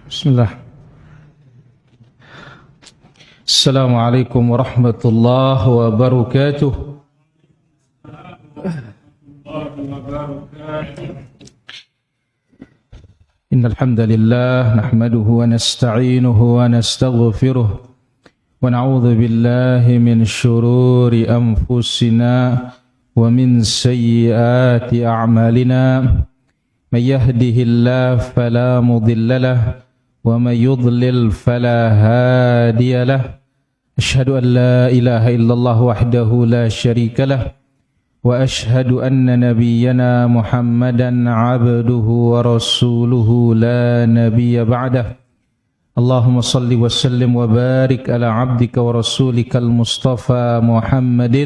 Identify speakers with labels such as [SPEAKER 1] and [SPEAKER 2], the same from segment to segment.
[SPEAKER 1] Bismillah. Assalamualaikum warahmatullahi wabarakatuh. Innal hamdalillah nahmaduhu wa nasta'inuhu wa nastaghfiruh wa na'udzu billahi min shururi anfusina wa min sayyiati a'malina. May yahdihillahu fala mudilla lahu ومن يضلل فلا هادي له أشهد أن لا إله إلا الله وحده لا شريك له وأشهد أن نبينا محمدا عبده ورسوله لا نبي بعده اللهم صل وسلم وبارك على عبدك ورسولك المصطفى محمد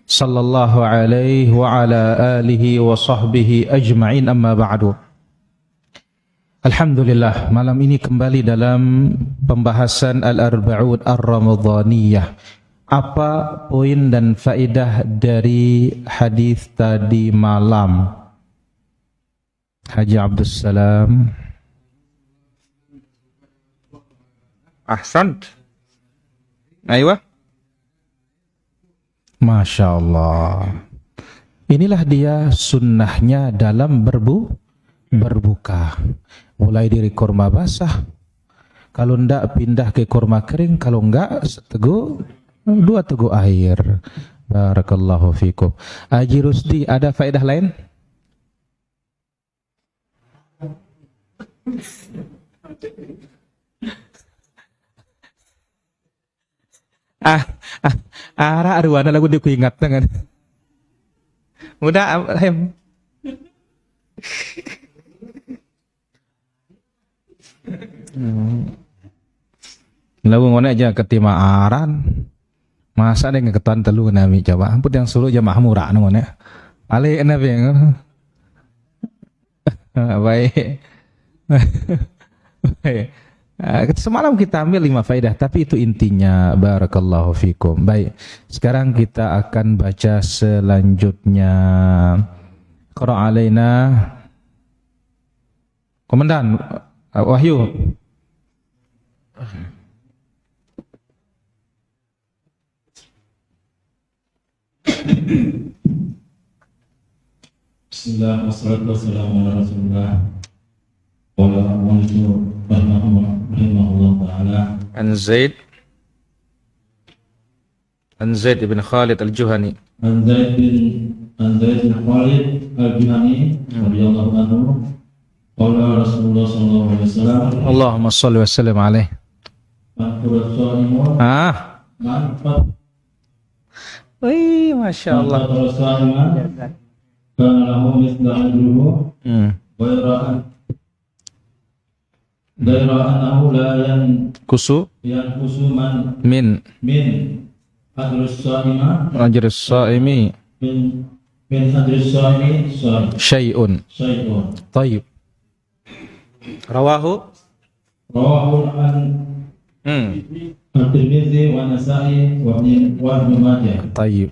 [SPEAKER 1] صلى الله عليه وعلى آله وصحبه أجمعين أما بعد. Alhamdulillah, malam ini kembali dalam pembahasan Al-Arba'un Ar-Ramadhaniyah. Apa poin dan faedah dari hadis tadi malam? Haji Abdul Salam. Ahsant. Aywa. Masya Allah. Inilah dia sunnahnya dalam berbuka. Mulai dari kurma basah, kalau ndak pindah ke kurma kering, kalau enggak dua teguk air. Barakallahu fikum. Haji Rusdi, ada faedah lain? Ara arwana lagu di kuingat dengan. Mudah hem. Lagu ngone aja ketima aran. Masa ada ngeketan telu nami coba. Ampun yang suruh jamaah murah ngone. Ale nabi. Baik. Baik. Semalam kita ambil 5 faedah, tapi itu intinya. Barakallahu fikum. Baik. Sekarang kita akan baca selanjutnya. Qara alaina Komandan Wahyu.
[SPEAKER 2] Bismillah, wassalatu wassalamu ala rasulullah wa ala alihi rahimahullah ta'ala.
[SPEAKER 1] An Zaid ibn Khalid al-Juhani.
[SPEAKER 2] An Zaid bin Khalid al-Juhani radhiyallahu anhu. Qala Rasulullah sallallahu alaihi wasallam.
[SPEAKER 1] Allahumma shalli wa sallim alaihi. Wih, Masya Allah.
[SPEAKER 2] Kana lahu mithlu ajruhu wa anahu la
[SPEAKER 1] Kusu
[SPEAKER 2] man
[SPEAKER 1] min
[SPEAKER 2] ajrus
[SPEAKER 1] saimi
[SPEAKER 2] min ajrus saimi
[SPEAKER 1] syai'un. Tayyib. Rawahu
[SPEAKER 2] At-Tirmidzi wa Nasa'i wa Ibnu Majah.
[SPEAKER 1] Tayyib.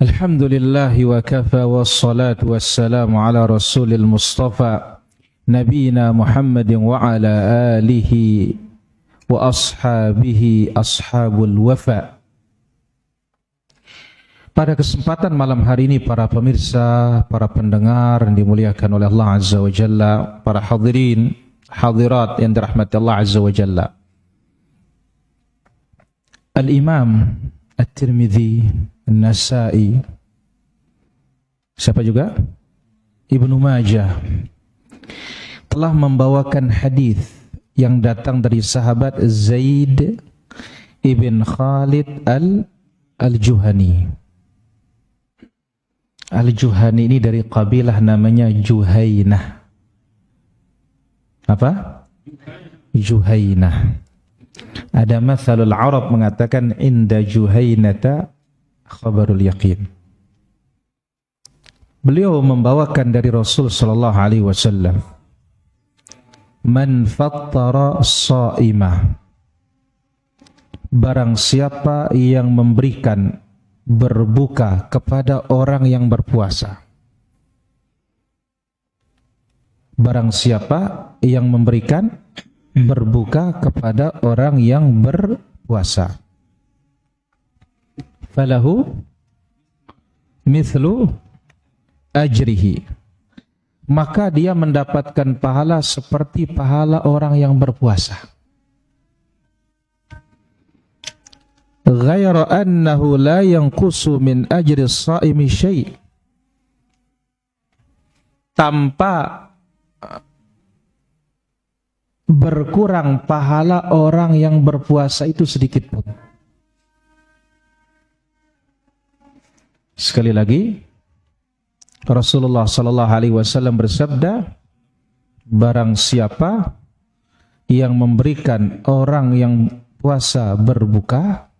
[SPEAKER 1] Alhamdulillah wa kafa wassalatu wassalamu ala rasulil mustafa nabiyina Muhammadin wa ala alihi wa ashabihi ashabul wafa. Pada kesempatan malam hari ini para pemirsa, para pendengar yang dimuliakan oleh Allah Azza wa Jalla, para hadirin, hadirat yang dirahmati Allah Azza wa Jalla. Al-Imam At-Tirmidzi, An-Nasa'i, siapa juga? Ibnu Majah telah membawakan hadis yang datang dari sahabat Zaid ibn Khalid al-Juhani. Al-Juhani ini dari kabilah namanya Juhainah. Apa? Juhainah. Ada mathalul Arab mengatakan inda Juhainata khabarul yaqin. Beliau membawakan dari Rasul sallallahu alaihi wasallam, man fattara sha'imah, barang siapa yang memberikan berbuka kepada orang yang berpuasa. Barang siapa yang memberikan berbuka kepada orang yang berpuasa. Falahu mithlu ajrihi, maka dia mendapatkan pahala seperti pahala orang yang berpuasa. Ghaira annahu la yanqusu min ajri as-shaimi syai', tanpa berkurang pahala orang yang berpuasa itu sedikit pun. Sekali lagi, Rasulullah sallallahu alaihi wasallam bersabda, barang siapa yang memberikan orang yang puasa berbuka,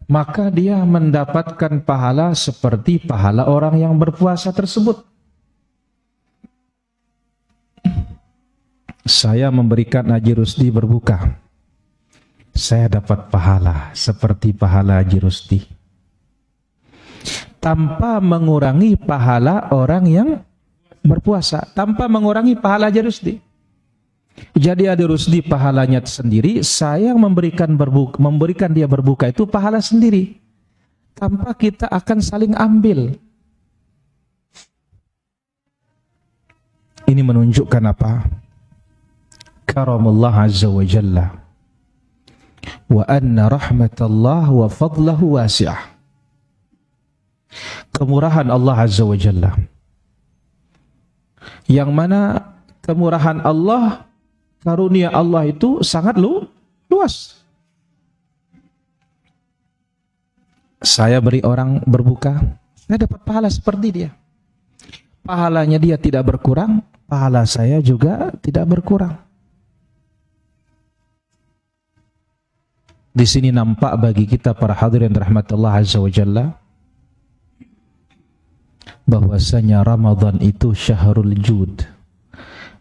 [SPEAKER 1] maka dia mendapatkan pahala seperti pahala orang yang berpuasa tersebut. Saya memberikan Haji Rusdi berbuka, saya dapat pahala seperti pahala Haji Rusdi, tanpa mengurangi pahala orang yang berpuasa, tanpa mengurangi pahala Haji Rusdi. Jadi Haji Rusdi pahalanya sendiri, saya yang memberikan dia berbuka itu pahala sendiri, tanpa kita akan saling ambil. Ini menunjukkan apa? Karamullah azza wa jalla, wa anna rahmatallah wa fadlahu wasi'ah. Kemurahan Allah azza wa jalla, yang mana kemurahan Allah, karunia Allah itu sangat luas. Saya beri orang berbuka, saya dapat pahala seperti dia. Pahalanya dia tidak berkurang, pahala saya juga tidak berkurang. Di sini nampak bagi kita para hadirin rahmatullah azza wa jalla, bahwasanya Ramadan itu syahrul jud,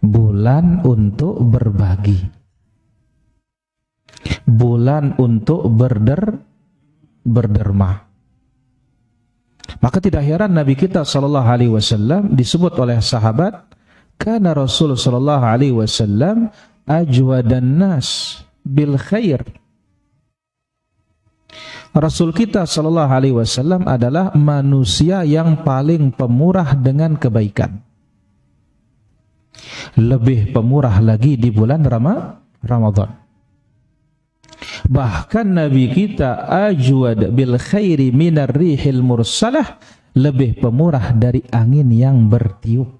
[SPEAKER 1] bulan untuk berbagi, bulan untuk berderma. Maka tidak heran Nabi kita sallallahu alaihi wasallam disebut oleh sahabat, kana Rasul sallallahu alaihi wasallam ajwadan nas bil khair. Rasul kita sallallahu alaihi wasallam adalah manusia yang paling pemurah dengan kebaikan. Lebih pemurah lagi di bulan Ramadan. Bahkan Nabi kita ajwad bil khairi minar rihil mursalah, lebih pemurah dari angin yang bertiup.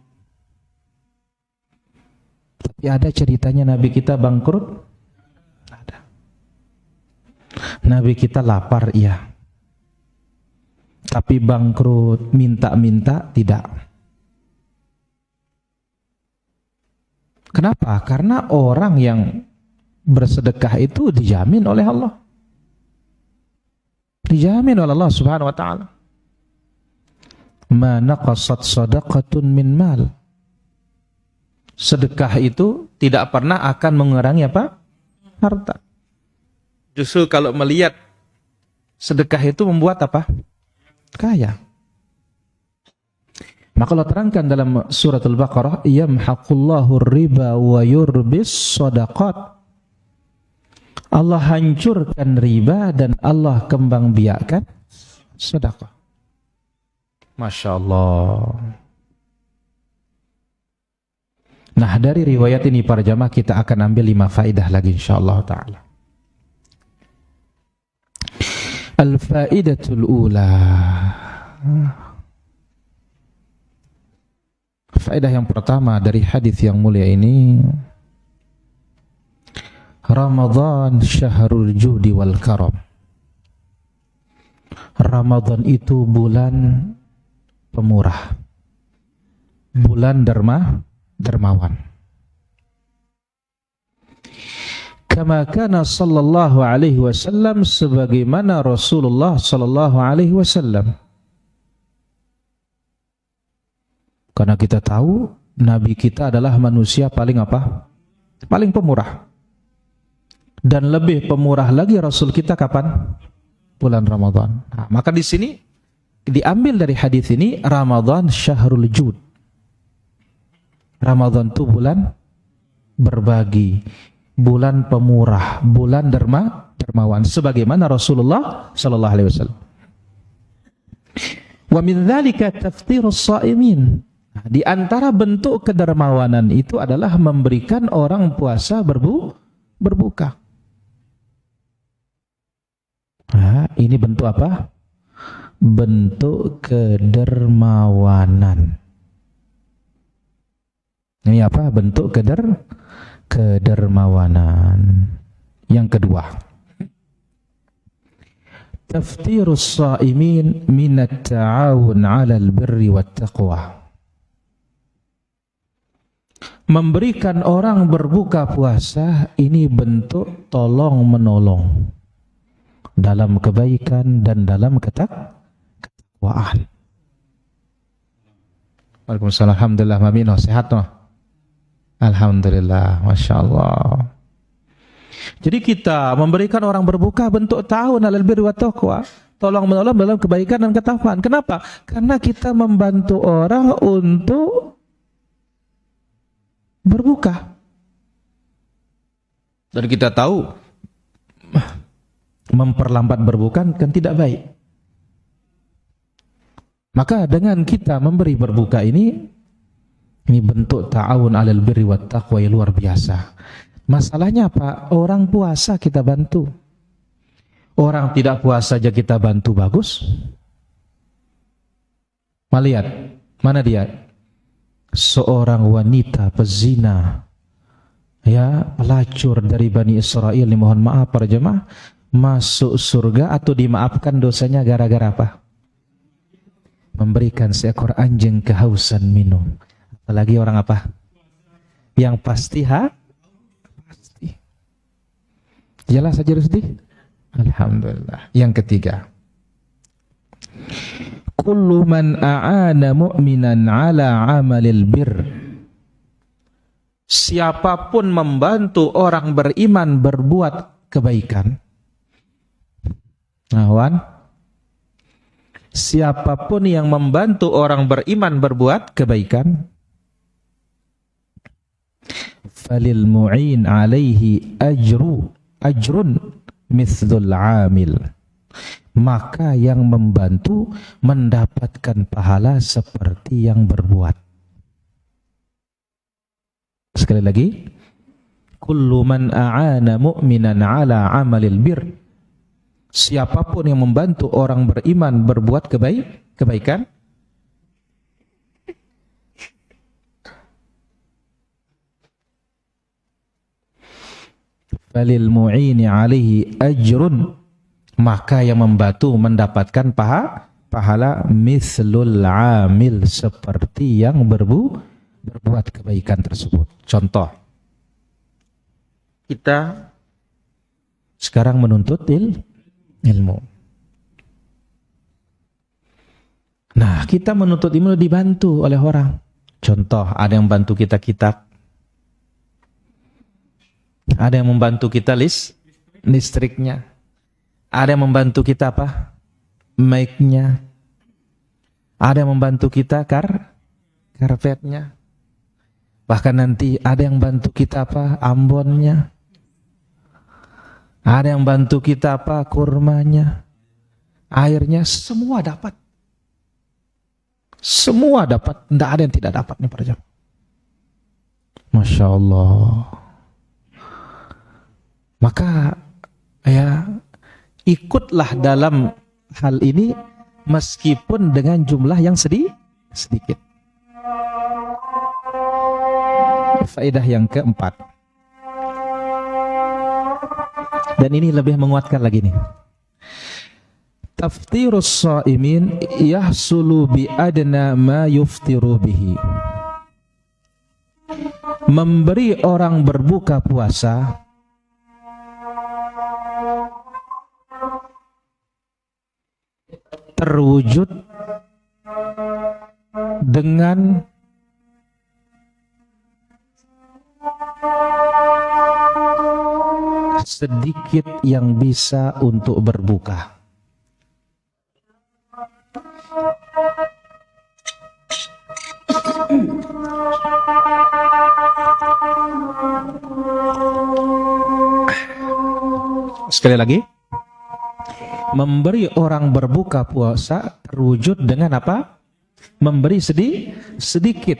[SPEAKER 1] Tapi ada ceritanya Nabi kita bangkrut? Nabi kita lapar, iya. Tapi bangkrut, minta-minta, tidak. Kenapa? Karena orang yang bersedekah itu dijamin oleh Allah. Dijamin oleh Allah subhanahu wa ta'ala. Ma naqasat sadaqatun min mal. Sedekah itu tidak pernah akan mengurangi apa? Harta. Justru kalau melihat sedekah itu membuat apa? Kaya. Maka Allah terangkan dalam surat Al-Baqarah, yamhaqullahu riba wa yurbis shadaqat. Allah hancurkan riba dan Allah kembang biakkan sedekah. Masya Allah. Nah, dari riwayat ini para jamaah kita akan ambil 5 faedah lagi insyaallah ta'ala. Al-faidatul ula. Faedah yang pertama dari hadis yang mulia ini, Ramadan syahrul judi wal karam. Ramadan itu bulan pemurah, bulan dermawan. Kama kana sallallahu alaihi wasallam, sebagaimana Rasulullah sallallahu alaihi wasallam. Karena kita tahu Nabi kita adalah manusia paling apa? Paling pemurah. Dan lebih pemurah lagi Rasul kita kapan? Bulan Ramadan. Nah, maka di sini diambil dari hadis ini, Ramadan syahrul jud. Ramadan itu bulan berbagi, bulan pemurah, bulan dermawan, sebagaimana Rasulullah sallallahu alaihi wasallam. Wa min dzalika taftirus shaimin. Di antara bentuk kedermawanan itu adalah memberikan orang puasa berbuka. Nah, ini bentuk apa? Bentuk kedermawanan. Ini apa? Bentuk kedermawanan. Yang kedua, taftirus shaimin minat ta'awun 'alal birri wat taqwa. Memberikan orang berbuka puasa ini bentuk tolong menolong dalam kebaikan dan dalam ketakwaan. Waalaikumsalam. Alhamdulillah, Mamino sehat no? Alhamdulillah, Masya Allah. Jadi kita memberikan orang berbuka bentuk ta'awun 'alal birri wat taqwa, tolong menolong dalam kebaikan dan ketakwaan. Kenapa? Karena kita membantu orang untuk berbuka. Dan kita tahu memperlambat berbuka kan tidak baik. Maka dengan kita memberi berbuka ini bentuk ta'awun 'alal birri wat taqwa yang luar biasa. Masalahnya apa? Orang puasa kita bantu. Orang tidak puasa saja kita bantu, bagus? Melihat, mana dia? Seorang wanita pezina, ya, pelacur dari Bani Israel, ini mohon maaf para jemaah, masuk surga atau dimaafkan dosanya gara-gara apa? Memberikan seekor anjing kehausan minum. Apalagi orang apa? Yang pasti pasti. Jelas saja Rusdi? Alhamdulillah. Yang ketiga, kullu man a'ana mu'minan 'ala 'amalil bir. Siapapun membantu orang beriman berbuat kebaikan. Nawan, siapapun yang membantu orang beriman berbuat kebaikan, falil mu'in 'alaihi ajrun mithlul 'amil. Maka yang membantu mendapatkan pahala seperti yang berbuat. Sekali lagi, kullu man a'ana mu'minan 'ala 'amalil bir. Siapapun yang membantu orang beriman berbuat kebaikan, falil mu'ini 'alaihi ajrun, maka yang membantu mendapatkan pahala mithlul 'amil, seperti yang berbuat kebaikan tersebut. Contoh, kita sekarang menuntut ilmu. Nah, kita menuntut ilmu dibantu oleh orang. Contoh, ada yang bantu kita kitab, ada yang membantu kita listriknya, ada yang membantu kita apa? Mic-nya. Ada yang membantu kita karpetnya. Bahkan nanti ada yang bantu kita apa? Ambonnya. Ada yang bantu kita apa? Kurmanya. Airnya, semua dapat. Semua dapat. Tidak ada yang tidak dapat nih para jemaah. Masya Allah. Maka ya, ikutlah dalam hal ini meskipun dengan jumlah yang sedikit. Faedah yang keempat, dan ini lebih menguatkan lagi nih. Taftirus shaimin yahsulu bi adna ma yuftiru bihi. Memberi orang berbuka puasa terwujud dengan sedikit yang bisa untuk berbuka. Sekali lagi, memberi orang berbuka puasa terwujud dengan apa? Memberi sedikit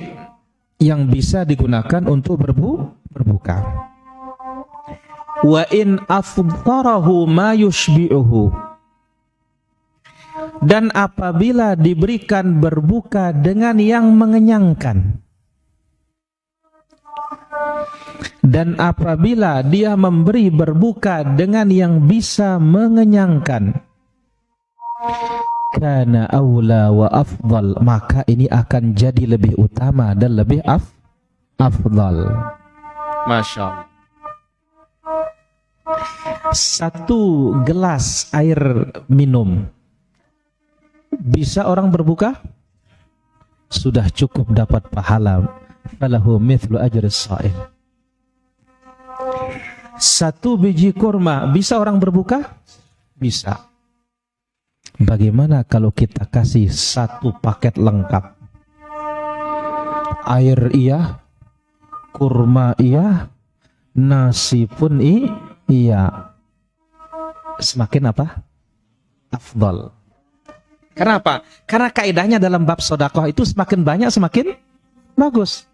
[SPEAKER 1] yang bisa digunakan untuk berbuka. Wa in afdarahu ma yushbi'uhu. Dan apabila diberikan berbuka dengan yang mengenyangkan. Dan apabila dia memberi berbuka dengan yang bisa mengenyangkan, kana aula wa afdal, maka ini akan jadi lebih utama dan lebih afdal. Masya Allah. 1 gelas air minum bisa orang berbuka? Sudah cukup dapat pahala. Falahu mithlu ajris sha'im. 1 biji kurma bisa orang berbuka? Bisa. Bagaimana kalau kita kasih 1 paket lengkap? Air iya, kurma iya, nasi pun iya. Semakin apa? Afdal. Karena apa? Karena kaidahnya dalam bab sedekah itu semakin banyak semakin bagus.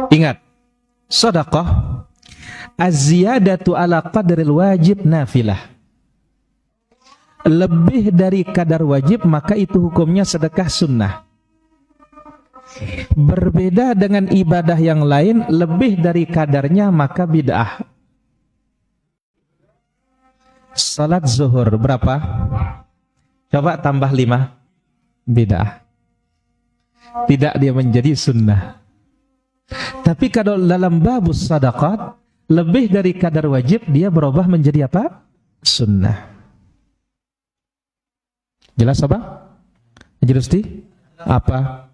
[SPEAKER 1] Ingat, sedekah az-ziyadatu ala qadril wajib nafilah. Lebih dari kadar wajib maka itu hukumnya sedekah sunnah. Berbeda dengan ibadah yang lain, lebih dari kadarnya maka bid'ah. Salat zuhur berapa? Coba tambah 5. Bid'ah. Tidak dia menjadi sunnah. Tapi kalau dalam babus sadaqat, lebih dari kadar wajib dia berubah menjadi apa? Sunnah. Jelas apa? Jelas di? Apa?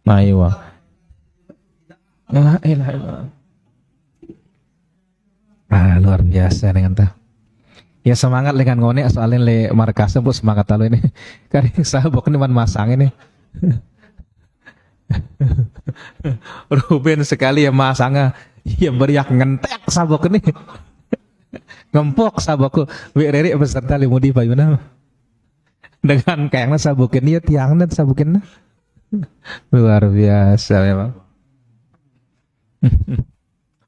[SPEAKER 1] Maiwa. La ilaha illallah. Luar biasa dengan ta. Ya semangat dengan ngone soalnya le markasnya pun semangat lalu ini. Karena sabok ini man masang ini. Ruben sekali ya masangnya ya beriak ngentek sabok ini. Ngempok sabokku. Wi reri beserta limudi payuna. Dengan kayaknya sabokin dia tiangnya sabokin. Luar biasa memang.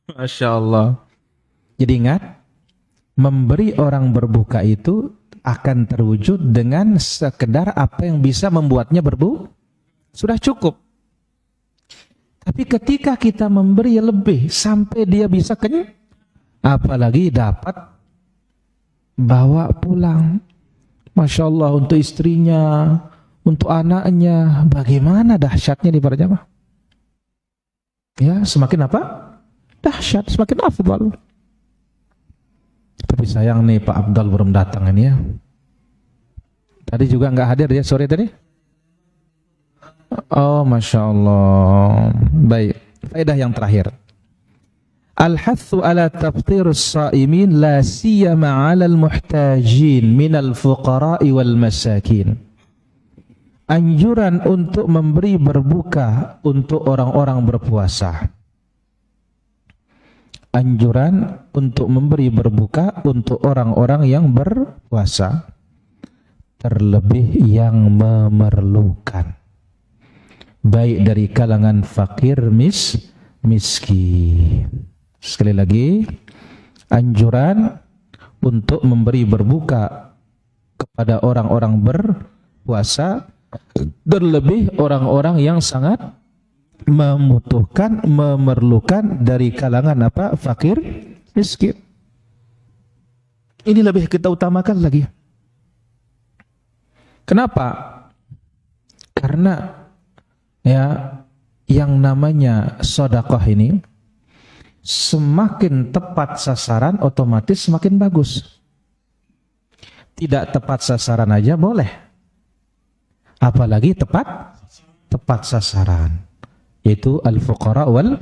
[SPEAKER 1] Masya Allah. Jadi ingat, memberi orang berbuka itu akan terwujud dengan sekedar apa yang bisa membuatnya berbuka. Sudah cukup. Tapi ketika kita memberi lebih sampai dia bisa kenyang, apalagi dapat bawa pulang. Masya Allah, untuk istrinya, untuk anaknya, bagaimana dahsyatnya di para jamaah. Ya, semakin apa? Dahsyat, semakin afdal. Tapi sayang nih Pak Abdal belum datang ini ya. Tadi juga nggak hadir ya sore tadi? Oh Masya Allah. Baik, faedah yang terakhir. Al-hathu ala taftirus sa'imin la siyama ala al-muhtajin minal fuqara'i wal masakin. Anjuran untuk memberi berbuka untuk orang-orang berpuasa. Anjuran untuk memberi berbuka untuk orang-orang yang berpuasa, terlebih yang memerlukan, baik dari kalangan fakir miskin. Sekali lagi, anjuran untuk memberi berbuka kepada orang-orang berpuasa, terlebih orang-orang yang sangat membutuhkan, memerlukan dari kalangan apa? Fakir, miskin. Ini lebih kita utamakan lagi. Kenapa? Karena ya yang namanya sedekah ini semakin tepat sasaran otomatis semakin bagus. Tidak tepat sasaran aja boleh. Apalagi tepat sasaran. Yaitu al-fuqara wal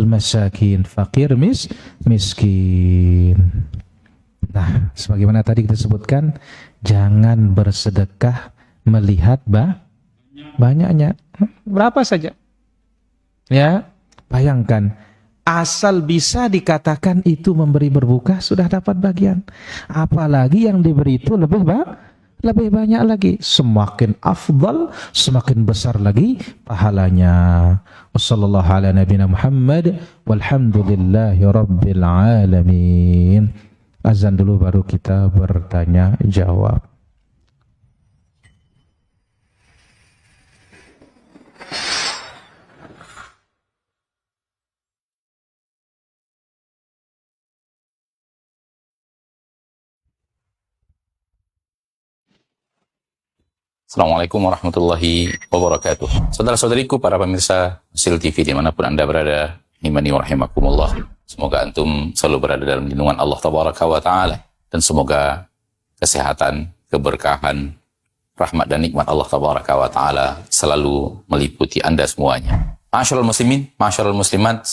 [SPEAKER 1] masakin, fakir miskin. Nah, sebagaimana tadi kita sebutkan, jangan bersedekah melihat banyaknya. Berapa saja. Ya, Bayangkan, asal bisa dikatakan itu memberi berbuka sudah dapat bagian. Apalagi yang diberi itu lebih banyak lagi. Semakin afdal, semakin besar lagi pahalanya. Wassallallahu ala nabiyina Muhammad walhamdulillahi rabbil alamin. Azan dulu baru kita bertanya jawab.
[SPEAKER 3] Assalamualaikum warahmatullahi wabarakatuh. Saudara-saudariku, para pemirsa Hasil TV dimanapun Anda berada, imani wa rahimakumullah. Semoga antum selalu berada dalam lindungan Allah Tabaraka wa Ta'ala. Dan semoga kesehatan, keberkahan, rahmat dan nikmat Allah Tabaraka wa Ta'ala selalu meliputi Anda semuanya. Ma'asyiral muslimin, ma'asyiral muslimat,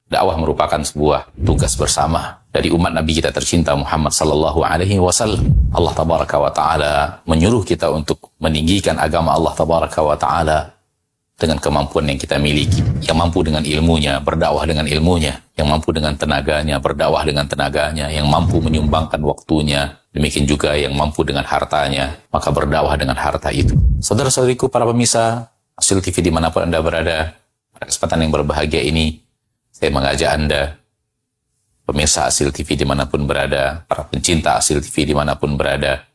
[SPEAKER 3] dakwah merupakan sebuah tugas bersama dari umat Nabi kita tercinta Muhammad sallallahu alaihi wasallam. Allah tabaraka wa taala menyuruh kita untuk meninggikan agama Allah tabaraka wa taala dengan kemampuan yang kita miliki. Yang mampu dengan ilmunya, berdakwah dengan ilmunya. Yang mampu dengan tenaganya, berdakwah dengan tenaganya. Yang mampu menyumbangkan waktunya. Demikian juga yang mampu dengan hartanya, maka berdakwah dengan harta itu. Saudara-saudariku, para pemirsa Hasil TV dimanapun Anda berada, pada kesempatan yang berbahagia ini, saya mengajak Anda, pemirsa Hasil TV dimanapun berada, para pencinta Hasil TV dimanapun berada,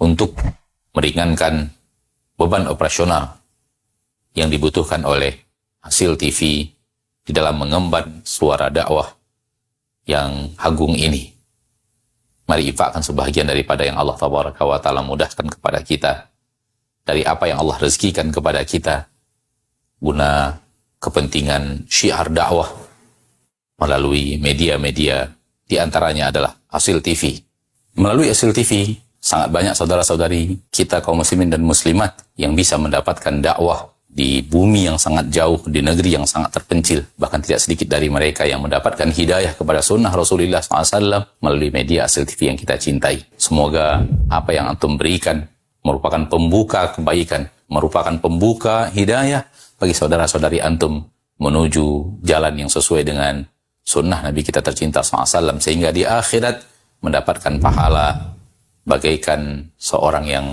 [SPEAKER 3] untuk meringankan beban operasional yang dibutuhkan oleh Hasil TV di dalam mengemban suara dakwah yang agung ini. Mari infakkan sebahagian daripada yang Allah Tabaraka wa Ta'ala mudahkan kepada kita, dari apa yang Allah rezekikan kepada kita, guna kepentingan syiar dakwah melalui media-media, di antaranya adalah Hasil TV. Melalui Hasil TV, sangat banyak saudara-saudari kita kaum muslimin dan muslimat yang bisa mendapatkan dakwah di bumi yang sangat jauh, di negeri yang sangat terpencil. Bahkan tidak sedikit dari mereka yang mendapatkan hidayah kepada sunnah Rasulullah SAW melalui media Hasil TV yang kita cintai. Semoga apa yang antum berikan merupakan pembuka kebaikan, merupakan pembuka hidayah bagi saudara-saudari antum menuju jalan yang sesuai dengan sunnah Nabi kita tercinta SAW, sehingga di akhirat mendapatkan pahala bagaikan seorang yang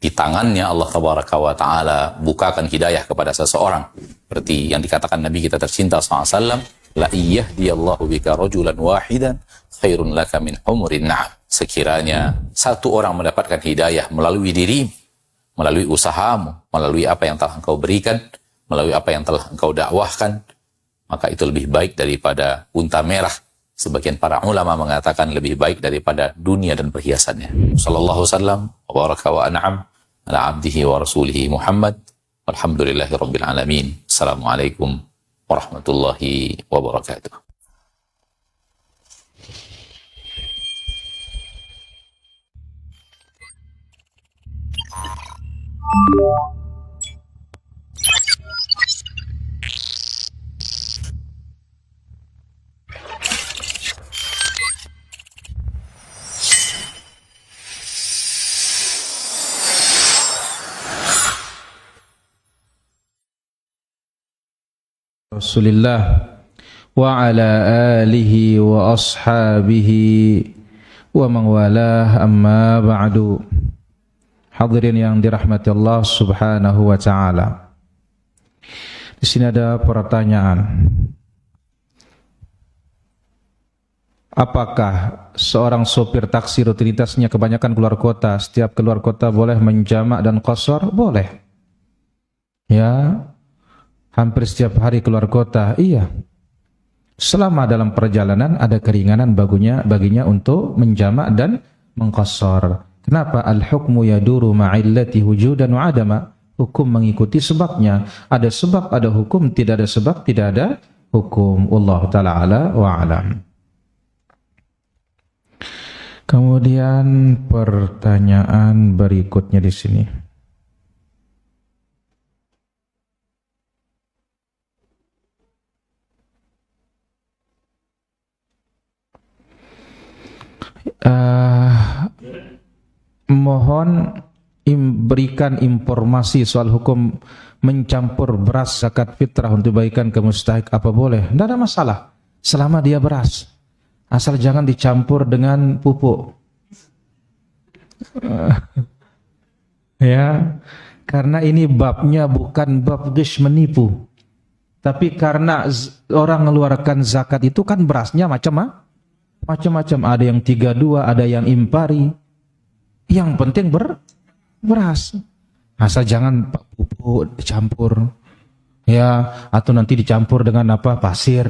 [SPEAKER 3] di tangannya Allah Tabaraka wa Ta'ala bukakan hidayah kepada seseorang, seperti yang dikatakan Nabi kita tercinta SAW, la iyahdiyallahu bika rajulan wahidan khairun laka min humurin na'am. Sekiranya satu orang mendapatkan hidayah melalui dirimu, melalui usahamu, melalui apa yang telah engkau berikan, melalui apa yang telah engkau dakwahkan, maka itu lebih baik daripada unta merah. Sebagian para ulama mengatakan lebih baik daripada dunia dan perhiasannya. Sallallahu wasallam wa baraka wa an'am ala abdihi wa rasulihi Muhammad. Alhamdulillahi rabbil alamin. Assalamualaikum warahmatullahi wabarakatuh.
[SPEAKER 1] Rasulillah wa ala alihi wa ashabihi wa man walah, amma ba'du. Hadirin yang dirahmati Allah Subhanahu wa Ta'ala. Di sini ada pertanyaan. Apakah seorang sopir taksi rutinitasnya kebanyakan keluar kota, setiap keluar kota boleh menjamak dan qashar? Boleh. Ya, hampir setiap hari keluar kota, iya. Selama dalam perjalanan ada keringanan baginya untuk menjamak dan mengqashar. Kenapa? Al-hukmu yaduru ma'illati wujudan wa adama. Hukum mengikuti sebabnya. Ada sebab, ada hukum. Tidak ada sebab, tidak ada hukum. Wallahu ta'ala ala wa alam. Kemudian pertanyaan berikutnya di sini. Mohon berikan informasi soal hukum mencampur beras zakat fitrah untuk bagikan ke mustahik, apa boleh? Tidak ada masalah selama dia beras, asal jangan dicampur dengan pupuk. Ya, karena ini babnya bukan bab ghish, menipu, tapi karena orang mengeluarkan zakat itu kan berasnya macam-macam, ada yang 32, ada yang impari. Yang penting beras, asal jangan pupuk dicampur, ya, atau nanti dicampur dengan apa, pasir.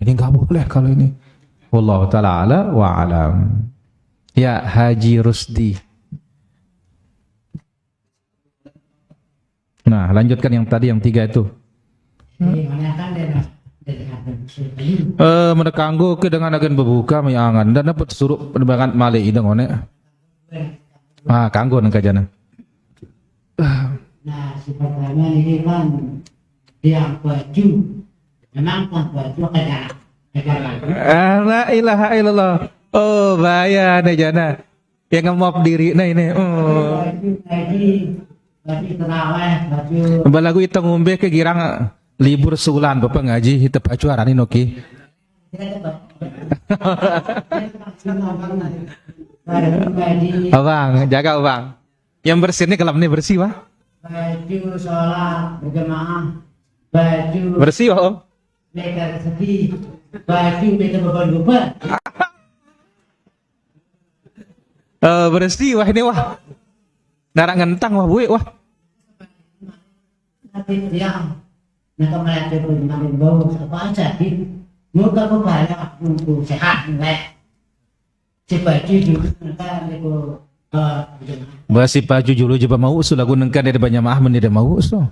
[SPEAKER 1] Ini nggak boleh kalau ini. Wallahu ta'ala ala wa alam. Ya, Haji Rusdi. Nah, lanjutkan yang tadi, yang 3 itu. Menekanggu ke dengan agen berbuka miangan dan dapat suruh penerbangan male idang one. Kanggo nang kajana.
[SPEAKER 4] Nah, si pertama ini kan yang baju, memang kan baju kayak
[SPEAKER 1] La ilaha illallah. Oh, bahaya nih jana. Yang ngemop diri nah ini. Oh.
[SPEAKER 4] baju terawih, baju.
[SPEAKER 1] Balagu itu ngombe ke girang libur sebulan bapak ngaji itu baju arani noki. Abang, jaga abang. Yang bersih ini kelam ini bersih wah.
[SPEAKER 4] Baju sholat berjamaah, baju
[SPEAKER 1] bersih wah om.
[SPEAKER 4] mereka sedih, baju mereka beban-beban.
[SPEAKER 1] Bersih wah ini wah. Narak ngentang wah buik wah.
[SPEAKER 4] Nanti dia mereka melihat bermain bau apa aja di muka kepala untuk sehat nih. Si baju juga mereka itu
[SPEAKER 1] Basi baju julu juga mau usul lagu nengkan dari banyak maah menida mau usul.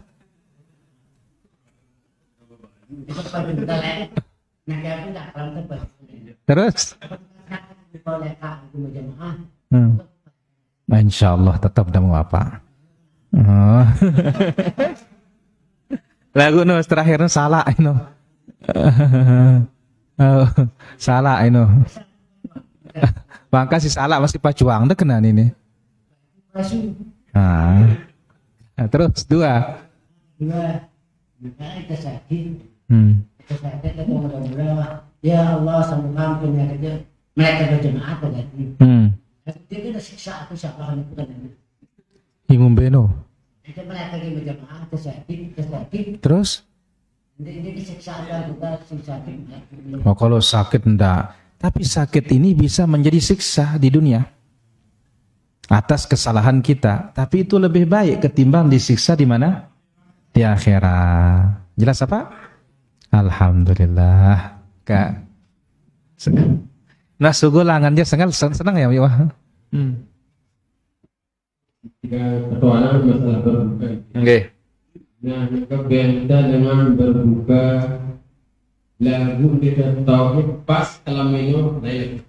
[SPEAKER 1] Terus? Insya Allah tetap dah mau apa? Oh. Lagu no terakhirnya salah ini. Salah ini. Bangka si salah masih pacuang deh kena ini. Terus 2.
[SPEAKER 4] Kita sakit. Kita sakit kita mudah-mudahan ya Allah sembuhkan penyakitnya mereka berjemaah tadi. Dia kena siksa aku siapa yang bukan ini.
[SPEAKER 1] Ingum beno.
[SPEAKER 4] Kita mereka yang berjemaah kita sakit.
[SPEAKER 1] Terus?
[SPEAKER 4] Ini disiksa kita sakit.
[SPEAKER 1] Oh, kalau sakit enggak. Tapi sakit ini bisa menjadi siksa di dunia atas kesalahan kita. Tapi itu lebih baik ketimbang disiksa di mana? Di akhirat. Jelas apa? Alhamdulillah. Kak. Nah, sugu langannya senang ya, Wah.
[SPEAKER 5] Ketuanan masalah berbuka.
[SPEAKER 1] Oke.
[SPEAKER 5] Nah, berbeda dengan berbuka. Lagu tidak tahu pas dalam minum lain.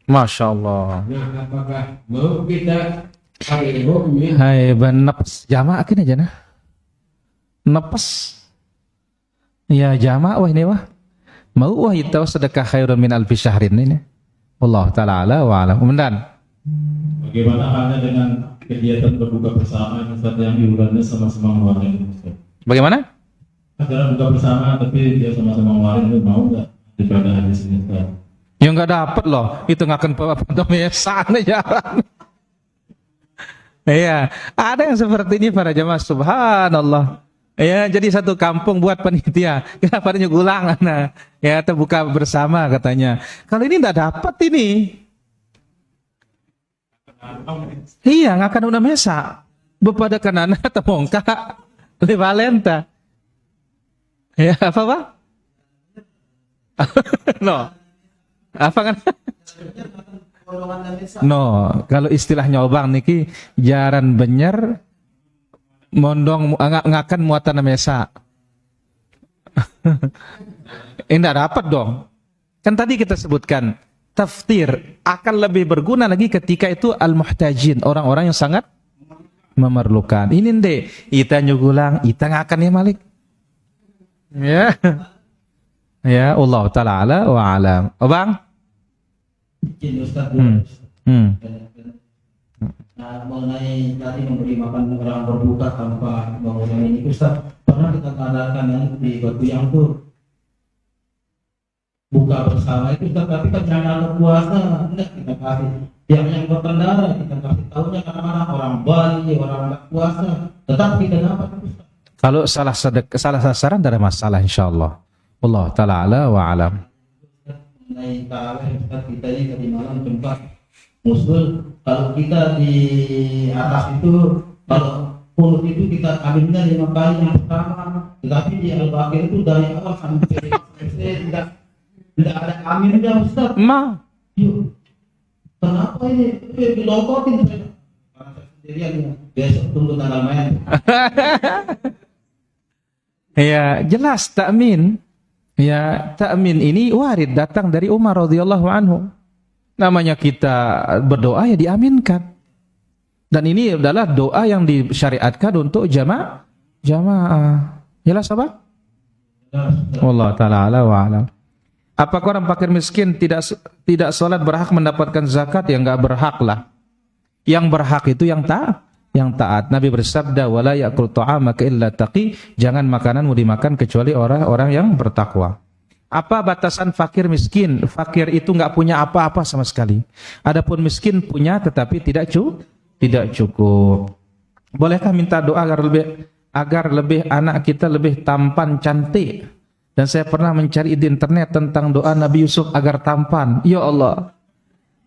[SPEAKER 1] Masya Allah.
[SPEAKER 5] Nah, apakah mau kita hari ini?
[SPEAKER 1] Hai benapas jamaah kini aja nah. Napas. Ya jamaah wah ini wah. Mau wah itu sedekah khairun min alfi syahrin ini. Allah taala ala wa alam. Kemudian
[SPEAKER 2] Bagaimana halnya dengan kegiatan berbuka bersama yang iurannya sama-sama mengeluarkan?
[SPEAKER 1] bagaimana?
[SPEAKER 2] Acara buka bersama tapi dia sama-sama ngeluarin, mau nggak daripada hadis ini?
[SPEAKER 1] Ya nggak dapat loh. Itu nggak akan apa sana jalan. Iya, ada yang seperti ini para jamaah, subhanallah. Ya, jadi satu kampung buat panitia. Kenapa nyugulang? Nah, ya terbuka bersama katanya. Kalau ini nggak dapat ini. Iya, nggak akan udah mesa. Bepada kanana atau mongka levalenta. Ya, apa Pak? No. Apa kan? No, kalau istilahnya obang niki jaran benyer mondong ngakan muatan mesa. Enggak dapat dong. Kan tadi kita sebutkan taftir akan lebih berguna lagi ketika itu al-muhtajin, orang-orang yang sangat memerlukan. Ini ndek, kita nyugulang, kita ngakan ya Malik. Ya. Ya, Allah taala ala wa alam. Obang?
[SPEAKER 2] Ustaz. Nah, mengenai tadi memberi makan orang berbuka tanpa bangunan ini, Ustaz, pernah kita tandakan yang di Batu yang tuh buka bersama itu, Ustaz, tapi kan jangan ada puasa, enggak kita kasih. Yang berkendara kita kasih tahunya karena orang Bali, orang anak puasa, tetap kita dapat, Ustaz.
[SPEAKER 1] Kalau salah sasaran tidak ada masalah insyaallah. Allah taala ala wa alam.
[SPEAKER 2] Mengenai tarawih, Ustaz, kita ini tadi malam tempat musul. Kalau kita di atas itu, kalau punut itu kita ambilnya 5 kali yang pertama, tetapi di Al-Baqir itu dari awal sampai tidak ada aminnya, Ustaz. Yuk, kenapa ini dilokotin? Karena saya sendirian ya. Besok tunggu tanggal main.
[SPEAKER 1] Ya, jelas takmin. Ya, takmin ini warid datang dari Umar radhiyallahu anhu. Namanya kita berdoa ya diaminkan. Dan ini adalah doa yang disyariatkan untuk jamaah. Jelas apa? Wallahu taala ala wa alam. Apakah orang fakir miskin tidak salat berhak mendapatkan zakat? Ya enggak berhak lah. Yang berhak itu yang taat. Nabi bersabda, "Wala ya'kul ta'amaka illa taqi." Jangan makananmu dimakan kecuali orang-orang yang bertakwa. Apa batasan fakir miskin? Fakir itu enggak punya apa-apa sama sekali. Adapun miskin punya tetapi tidak cukup. Bolehkah minta doa agar lebih anak kita lebih tampan cantik? Dan saya pernah mencari di internet tentang doa Nabi Yusuf agar tampan. Ya Allah,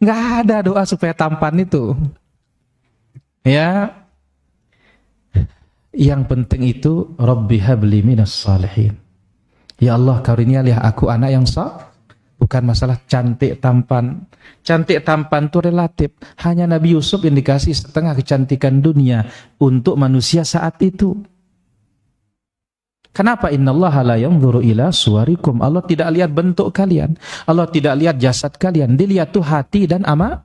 [SPEAKER 1] enggak ada doa supaya tampan itu. Ya, yang penting itu Rabbi habli minas salihin. Ya Allah, karunialah aku anak yang saleh. Bukan masalah cantik tampan. Cantik tampan itu relatif. Hanya Nabi Yusuf yang dikasih setengah kecantikan dunia untuk manusia saat itu. Kenapa? Innallaha la yanzuru ila suwarikum. Allah tidak lihat bentuk kalian. Allah tidak lihat jasad kalian. Dilihat tuh hati dan amalan.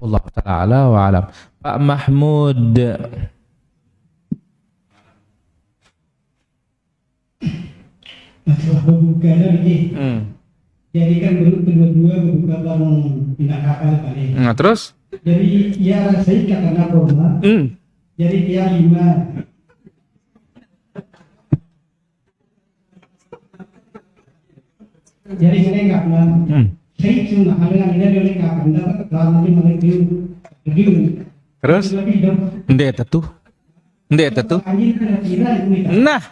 [SPEAKER 1] Allah ta'ala wa alam. Pak Mahmud.
[SPEAKER 6] Masalah berbuka lagi. Jadi kan dulu kedua-dua berbuka bareng pindah kakak kali.
[SPEAKER 1] Nah, terus?
[SPEAKER 6] Jadi ya saya karena korma. Jadi dia 5. Jadi saya nggak pernah. Saya cuma halangan ini dia nggak pernah. Lalu dia malah
[SPEAKER 1] Terus? Ndek tuh. Nah.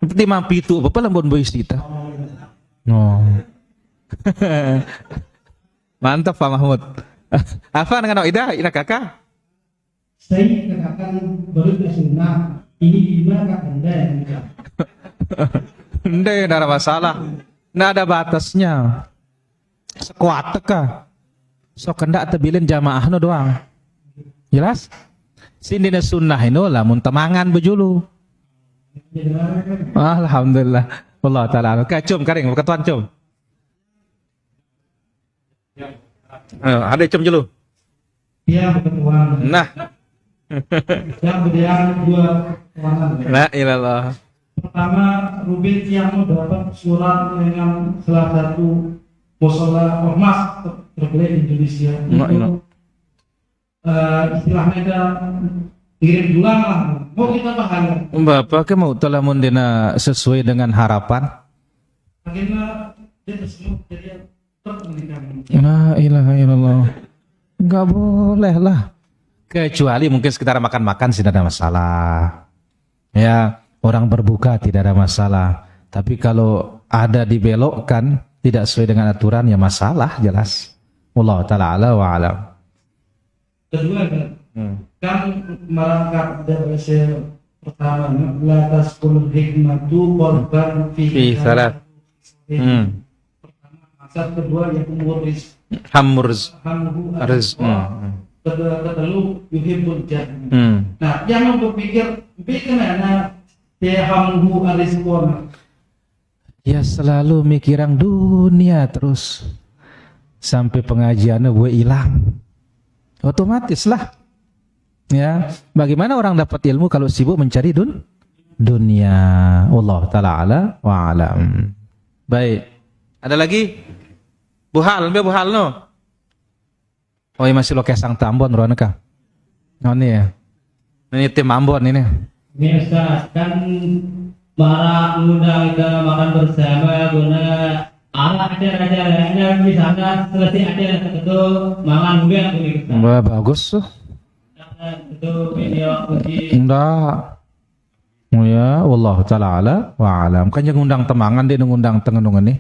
[SPEAKER 1] Seperti mampi itu, bapak lambon boys kita. No. Mantap Pak Mahmud. Apa dengan Ida kakak?
[SPEAKER 6] Saya katakan baru sunnah. Ini gimana kak Anda?
[SPEAKER 1] Ndek, tidak ada masalah. Tidak ada batasnya. Sekuat teka. So kendak tebilin jamaah no doang. Jelas? Sindine sunnah ino lah muntamangan bejulu. Alhamdulillah. Allah taala. Kacum karing ketuan cum. Ada cum dulu.
[SPEAKER 6] Iya, ketuan.
[SPEAKER 1] Nah.
[SPEAKER 6] Yang berdaya 2 warna.
[SPEAKER 1] La ilallah.
[SPEAKER 6] Pertama, Rubin yang dapat surat dengan salah satu musola ormas terbaik di Indonesia. Itu istilahnya ada kirim pulang lah. Mau kita bahas.
[SPEAKER 1] Bapak ke mau talamun dina sesuai dengan harapan.
[SPEAKER 6] Akhirnya dia tersebut jadi terpenggiran.
[SPEAKER 1] La ilaha illallah. Enggak boleh lah. Kecuali mungkin sekitar makan-makan tidak ada masalah. Ya, orang berbuka tidak ada masalah. Tapi kalau ada dibelokkan tidak sesuai dengan aturan ya masalah jelas. Wallahu taala ala wa alam.
[SPEAKER 6] Kedua kan merangkap dari pertama la tasqul hikmatu qalban fi salat. Pertama, asal kedua yaitu muris.
[SPEAKER 1] Hamurz.
[SPEAKER 6] Kedua yuhibbul jannah. Nah, jangan berpikir bagaimana dia hamhu arizqona.
[SPEAKER 1] Ya selalu mikirang dunia terus sampai pengajiannya gue hilang. Otomatis lah. Ya, bagaimana orang dapat ilmu kalau sibuk mencari dunia? Allah taala ala wa alam. Baik. Ada lagi? Buhal no. Oh iya masih lo kesang Ambon Ruana kah? Oh ini ya. Ini tim Ambon ini.
[SPEAKER 2] Ini Ustaz, kan para ngundang kita makan bersama guna acara-acaranya misalnya selesai acara itu makan juga ini Ustaz.
[SPEAKER 1] Wah, bagus tuh.
[SPEAKER 2] Itu ini waktu
[SPEAKER 1] Enggak. Oh ya, wallahu taala ala wa alam. Kan yang ngundang temangan dia ngundang tengenungan nih.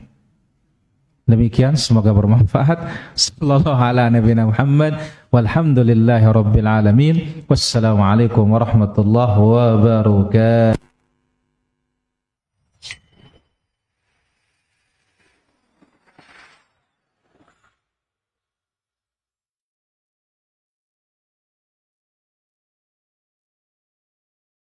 [SPEAKER 1] Demikian semoga bermanfaat. Sallallahu ala nabiyina Muhammad walhamdulillahi rabbil alamin. Wassalamualaikum warahmatullahi wabarakatuh.